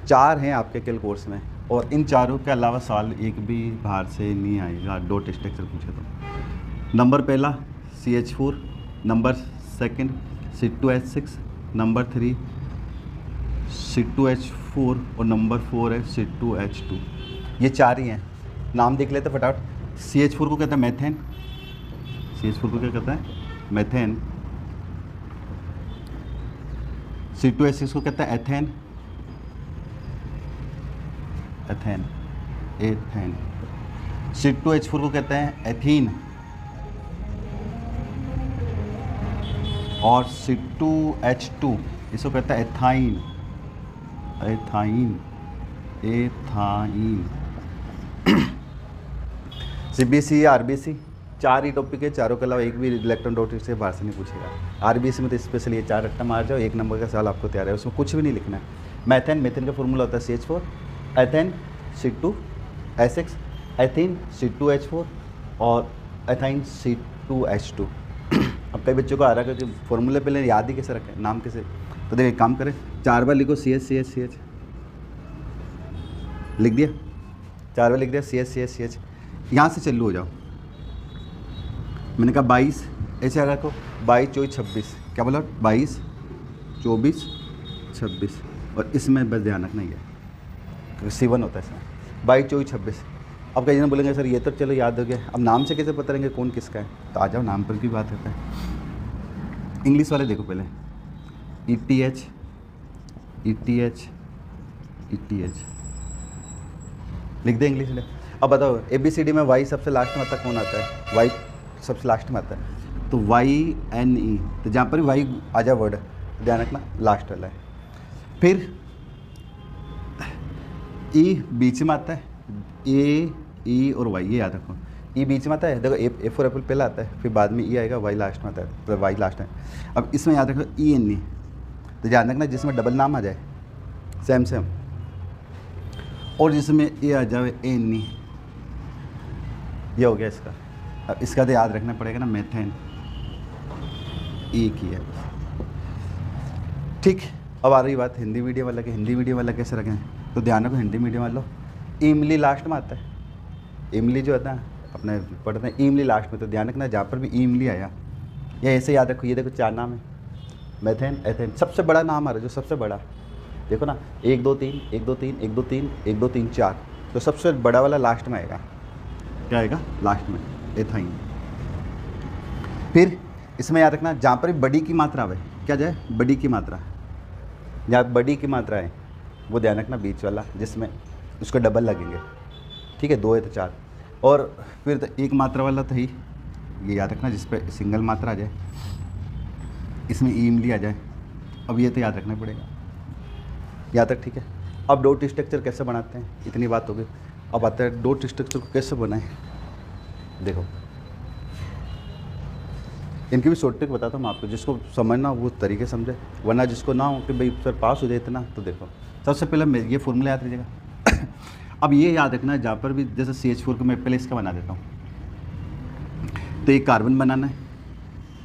4 हैं आपके केल कोर्स में, और इन चारों के अलावा सवाल एक भी बाहर से नहीं आएगा डॉट स्ट्रक्चर पूछे तो। नंबर पहला CH4, number second C2H6, number 3 C2H4 और नंबर 4 है C2H2। ये 4 ही हैं। नाम देख लेते फटाफट। CH4 को कहते हैं मेथेन, CH4 को क्या कहता है मेथेन। C2H6 को कहता है एथेन, एथेन एथेन। C2H4 को कहते हैं एथीन, और C2H2 इसको कहता है एथाइन, एथाइन एथाइन। CBSE या RBC 4 ही टॉपिक है, चारों के अलावा एक भी इलेक्ट्रॉन डॉट से बाहर से नहीं पूछेगा। RBC में तो स्पेशली ये 4 रट्टा मार जाओ, 1 नंबर का सवाल आपको तैयार है, उसमें कुछ भी नहीं लिखना है। मेथेन, मेथेन का फॉर्मूला होता है CH4, ethane C2H6, ethene C2H4 और एथाइन C2H2। अब कई बच्चों को आ रहा है कि फॉर्मूले पहले याद ही कैसे रखें, नाम कैसे, तो देखिए काम करें, 4 बार लिखो CH लिख दिया, 4 बार लिख दिया CH। यहाँ से चालू हो जाओ। मैंने कहा 22 ऐसे रखो, 22 24 26, क्या बोला 22 24 26, और इसमें बस ध्यान रखना ही है क्योंकि C1 होता है इसमें 22 24 26। अब कई जन बोलेंगे सर ये तो चलो याद हो गया, अब नाम से कैसे पता रहेंगे कौन किसका है, तो आ जाओ नाम पर की बात करते हैं। इंग्लिश वाले देखो पहले ETH लिख दे इंग्लिश में। अब बताओ ABCD में Y सबसे लास्ट में आता कौन आता है, Y सबसे लास्ट में आता है, तो YNE, तो जहाँ पर भी Y आ जाए वर्ड ध्यान रखना लास्ट वाला है। फिर E बीच में आता है, A E और Y, ये याद रखो। E बीच में आता है, देखो A फॉर एप्पल पहला आता है, फिर बाद में E आएगा, Y लास्ट में आता है, तो Y लास्ट है। अब इसमें याद रखो ENE, तो ध्यान रखना जिसमें डबल नाम आ जाए सेम, और जिसमें A आ जाए ANE, ये हो गया इसका। अब इसका तो याद रखना पड़ेगा ना, मेथेन एक ही है, ठीक। अब आ रही बात हिंदी मीडियम वाला की, हिंदी मीडियम वाला कैसे रखें, तो ध्यान रखो हिंदी मीडियम वालों इमली लास्ट में आता है, इमली जो होता है अपने पढ़ते हैं इमली लास्ट में, तो ध्यान रखना जहाँ पर भी इमली आया या ऐसे याद रखो। ये देखो 4 नाम है, मेथेन एथेन, सबसे बड़ा नाम आ रहा है जो सबसे बड़ा, देखो ना 1 2 3 1 2 3 1 2 3 1 2 3 4, तो सबसे बड़ा वाला लास्ट में आएगा, क्या आएगा लास्ट में, एथाइन। फिर इसमें याद रखना जहाँ पर बड़ी की मात्रा आवे, क्या जाए बड़ी की मात्रा, जहाँ बड़ी की मात्रा है वो ध्यान रखना बीच वाला, जिसमें उसको डबल लगेंगे, ठीक है, 2 है तो 4, और फिर तो 1 मात्रा वाला तो ही ये याद रखना जिस पे सिंगल मात्रा आ जाए, इसमें इमली आ जाए। अब ये तो याद रखना पड़ेगा, यहाँ तक ठीक है। अब डॉट स्ट्रक्चर कैसे बनाते हैं, इतनी बात हो गई। अब आता है डॉट स्ट्रक्चर को कैसे बनाएं। देखो इनकी भी शॉर्ट ट्रिक बताता हूँ आपको, जिसको समझना वो तरीके समझे, वरना जिसको ना हो कि भाई सर पास हो जाए इतना, तो देखो सबसे पहले ये फॉर्मूला याद रखिएगा। अब ये याद रखना जहाँ पर भी, जैसे CH4 को मैं पहले इसका बना देता हूँ, तो एक कार्बन बनाना है,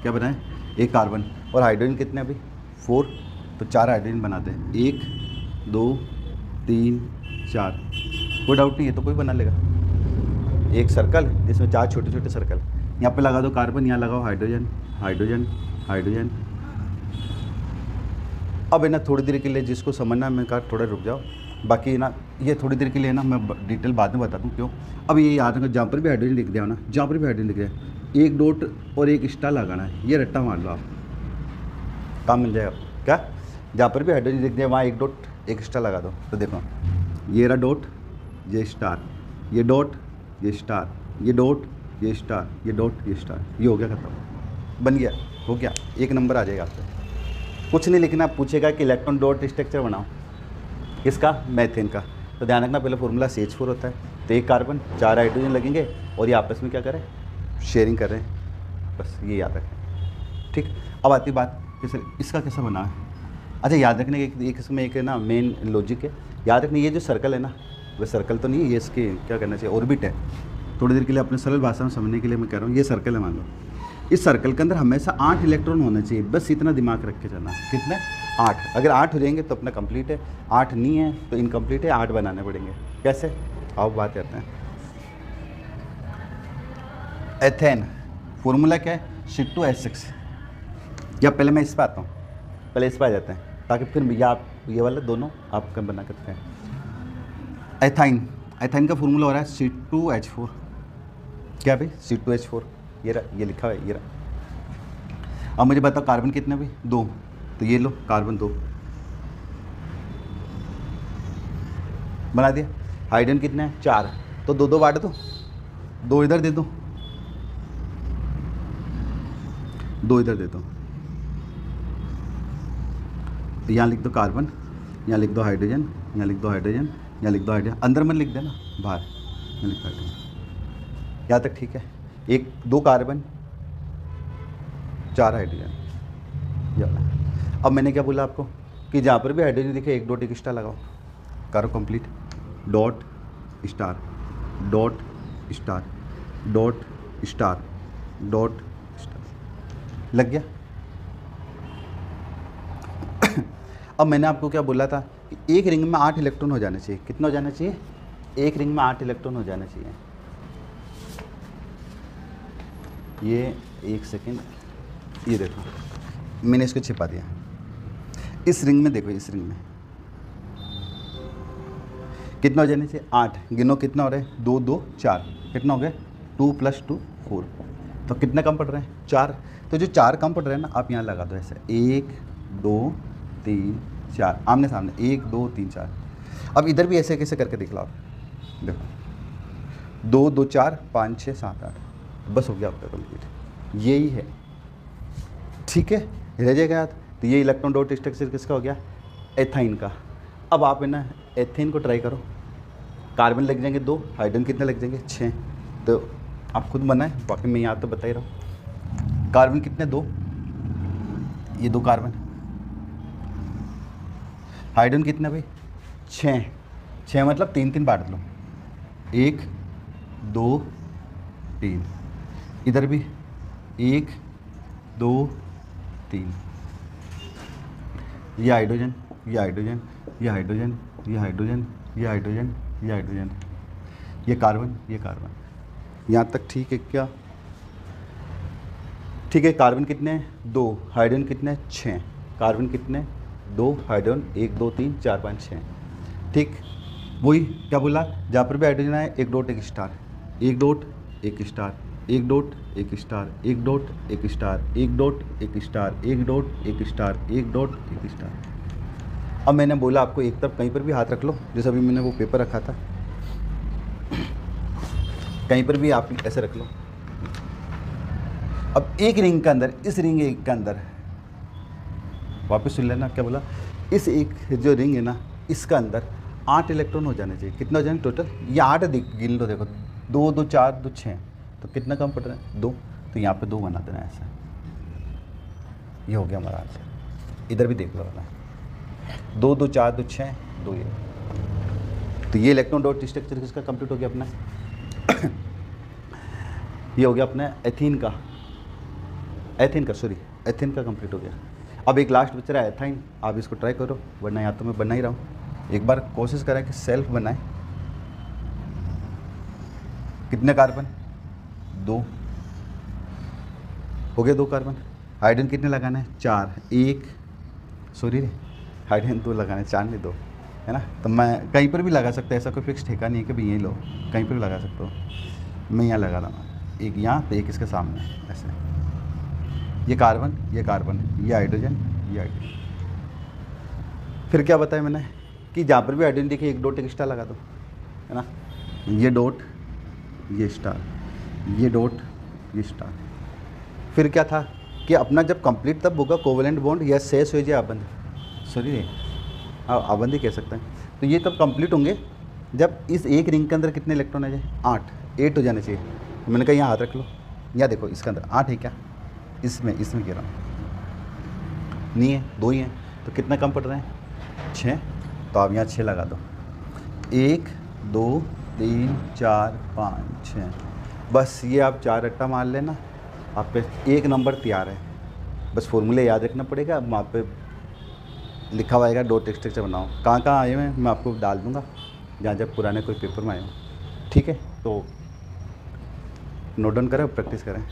क्या बनाए एक कार्बन, और हाइड्रोजन कितने अभी 4, तो 4 हाइड्रोजन बनाते हैं, 1 2 3 4, कोई डाउट नहीं है तो कोई बना लेगा। एक सर्कल जिसमें 4 छोटे छोटे सर्कल, यहाँ पे लगा दो कार्बन, यहाँ लगाओ हाइड्रोजन हाइड्रोजन हाइड्रोजन। अब है ना थोड़ी देर के लिए जिसको समझना मैं कहा थोड़ा रुक जाओ, बाकी ना ये थोड़ी देर के लिए ना मैं डिटेल बाद में बताता हूँ क्यों। अब ये याद रखो जहाँ पर भी हाइड्रोजन लिख दिया ना, जहाँ पर भी हाइड्रोजन लिख दिया, 1 डॉट और 1 स्टार लगाना है, ये रट्टा मार लो आप, काम मिल जाएगा। क्या जहाँ पर भी हाइड्रोजन लिख दिया वहाँ 1 डॉट 1 स्टार लगा दो, तो देखो ये रहा डॉट, ये स्टार, ये डॉट, ये स्टार, ये डॉट, ये स्टार, ये डॉट, ये स्टार, ये हो गया खत्म, बन गया, हो गया, 1 नंबर आ जाएगा आपसे। कुछ नहीं लिखना, पूछेगा कि इलेक्ट्रॉन डॉट स्ट्रक्चर बनाओ, किसका मैथेन का, तो ध्यान रखना पहले फॉर्मूला CH4 होता है, तो 1 कार्बन 4 हाइड्रोजन लगेंगे और ये आपस में क्या करें शेयरिंग कर रहे हैं, बस ये याद रखें, ठीक। अब आती बात कि सर इसका कैसा बना है। अच्छा याद रखने के एक इसमें एक ना मेन लॉजिक है, याद रखने ये जो सर्कल है ना, वह सर्कल तो नहीं है, ये इसके क्या करना चाहिए ऑर्बिट है। थोड़ी देर के लिए अपने सरल भाषा में समझने के लिए मैं कह रहा हूँ, ये सर्कल है मान लो, इस सर्कल के अंदर हमेशा 8 इलेक्ट्रॉन होना चाहिए, बस इतना दिमाग रख के चलना। कितने 8, अगर 8 हो जाएंगे तो अपना कंप्लीट है, 8 नहीं है तो इनकम्प्लीट है, 8 बनाने पड़ेंगे। कैसे, आओ बात करते हैं। एथेन फॉर्मूला क्या है, C2H6, या पहले मैं इस पर आता हूँ, पहले इस पर आ जाते हैं ताकि फिर या आप ये वाला दोनों आप कम बना सकते हैं। एथाइन, एथाइन का फॉर्मूला हो रहा है C2H4, क्या भाई C2H4, ये रहा, ये लिखा है, ये रहा। अब मुझे बताओ कार्बन कितने भाई, 2, तो ये लो कार्बन 2 बना दिया। हाइड्रोजन कितने हैं, 4, तो 2 2 बांट दो, 2 इधर दे दो, 2 इधर दे दो, यहाँ लिख दो कार्बन, यहाँ लिख दो हाइड्रोजन, यहाँ लिख दो हाइड्रोजन, यहाँ लिख दो हाइड्रोजन, अंदर में लिख देना, बाहर में लिख हाइड्रोजन। यहाँ तक ठीक है, 2 कार्बन 4 हाइड्रोजन। अब मैंने क्या बोला आपको कि जहाँ पर भी हाइड्रोजन दिखे 1 डॉट 1 स्टार लगाओ, करो complete, dot star dot star dot star dot star, लग गया। अब मैंने आपको क्या बोला था कि एक रिंग में 8 इलेक्ट्रॉन हो जाने चाहिए, कितना हो जाना चाहिए, एक रिंग में 8 इलेक्ट्रॉन हो जाने चाहिए। ये 1 सेकेंड, ये देखो मैंने इसको छिपा दिया, इस रिंग में देखो, इस रिंग में कितना हो जाने चाहिए, 8, गिनो कितना हो रहा है, 2 2 4, कितना हो गया, 2 + 2 4, तो कितने कम पड़ रहे हैं, 4, तो जो 4 कम पड़ रहे हैं ना आप यहाँ लगा दो ऐसे, 1 2 3 4, आमने सामने 1 2 3 4। अब इधर भी ऐसे कैसे करके दिखलाओ, देखो 2 2 4 5 6 7 8, बस हो गया आपका कंप्लीट, यही है, ठीक है, रह जाएगा याद। तो ये इलेक्ट्रॉन डॉट स्ट्रक्चर किसका हो गया, एथाइन का। अब आप है ना एथेन को ट्राई करो, कार्बन लग जाएंगे 2, हाइड्रोजन कितने लग जाएंगे 6, तो आप खुद बनाएं, बाकी मैं यहाँ तो बता ही रहा हूँ। कार्बन कितने 2, ये 2 कार्बन, हाइड्रोजन कितने भाई 6, 6 मतलब 3 3 बांट लो, 1 2 3, इधर भी 1 2 3, ये हाइड्रोजन, ये हाइड्रोजन, ये हाइड्रोजन, ये हाइड्रोजन, ये हाइड्रोजन, ये हाइड्रोजन, ये कार्बन, ये कार्बन, यहाँ तक ठीक है क्या, ठीक है। कार्बन कितने हैं 2, हाइड्रोजन कितने 6, कार्बन कितने 2, हाइड्रोजन 1 2 3 4 5 6, ठीक। वही क्या बोला, जहाँ पर भी हाइड्रोजन आए 1 dot 1 star, 1 dot 1 star, 1 dot 1 star, 1 dot 1 star, 1 dot 1 star, 1 dot 1 star, 1 dot 1 star. अब मैंने बोला आपको एक तरफ कहीं पर भी हाथ रख लो, जैसे अभी मैंने वो पेपर रखा था, कहीं पर भी आप ऐसे रख लो। अब एक रिंग के अंदर, इस रिंग एक के अंदर, वापस सुन लेना क्या बोला, इस एक जो रिंग है ना इसका अंदर 8 इलेक्ट्रॉन हो जाने चाहिए, कितना हो जाए टोटल, ये 8 गिन लो, देखो 2 2 4 2 6, तो कितना कम पड़ रहा है 2, तो यहाँ पे 2 बना देना ऐसा, ये हो गया हमारा आंसर। इधर भी देख लो ना, 2 2 4 2 6 2, ये तो ये इलेक्ट्रॉन डॉट स्ट्रक्चर किसका कंप्लीट हो गया अपना ये हो गया अपना एथीन का, एथेन का कंप्लीट हो गया। अब एक लास्ट बच रहा है एथाइन, आप इसको ट्राई करो, वरना यहाँ तो मैं बना ही रहा हूँ, एक बार कोशिश करें कि सेल्फ बनाए। कितने कार्बन 2 हो गए, 2 कार्बन, हाइड्रोजन कितने लगाना है 4, 1 सॉरी हाइड्रोजन 2 लगाना है, 4 नहीं 2 है ना, तो मैं कहीं पर भी लगा सकता है, ऐसा कोई फिक्स ठेका नहीं है कि भाई यहीं लो, कहीं पर भी लगा सकता हूँ। मैं यहाँ लगा रहा हूँ, एक यहाँ तो एक इसके सामने ऐसे, ये कार्बन, ये कार्बन, ये हाइड्रोजन, ये हाइड्रोजन। फिर क्या बताया मैंने कि जहाँ पर भी हाइड्रोजन दिखे 1 डॉट 1 स्टार लगा दो, है ना, ये डॉट ये स्टार, ये डॉट ये स्टार। फिर क्या था कि अपना जब कंप्लीट तब होगा कोवेलेंट बॉन्ड या शेष हो जाए आबंध, सॉरी आबंध ही कह सकते हैं। तो ये तब कंप्लीट होंगे जब इस एक रिंग के अंदर कितने इलेक्ट्रॉन आ जाए 8 हो जाने चाहिए। तो मैंने कहा यहाँ हाथ रख लो, या देखो इसके अंदर 8 है क्या, इसमें कह रहा हूँ, नहीं है 2 ही हैं, तो कितना कम पड़ रहे हैं 6, तो आप यहाँ 6 लगा दो, 1 2 3 4 5 6, बस ये आप 4 रट्टा मार लेना, आप पे 1 नंबर तैयार है। बस फॉर्मूले याद रखना पड़ेगा, अब वहाँ पे लिखा हुआ आएगा डॉट स्ट्रक्चर बनाओ, कहाँ कहाँ आए हुए हैं मैं आपको डाल दूँगा, जहाँ जब पुराने कोई पेपर में आए हो। ठीक है, तो नोट डाउन करें, प्रैक्टिस करें।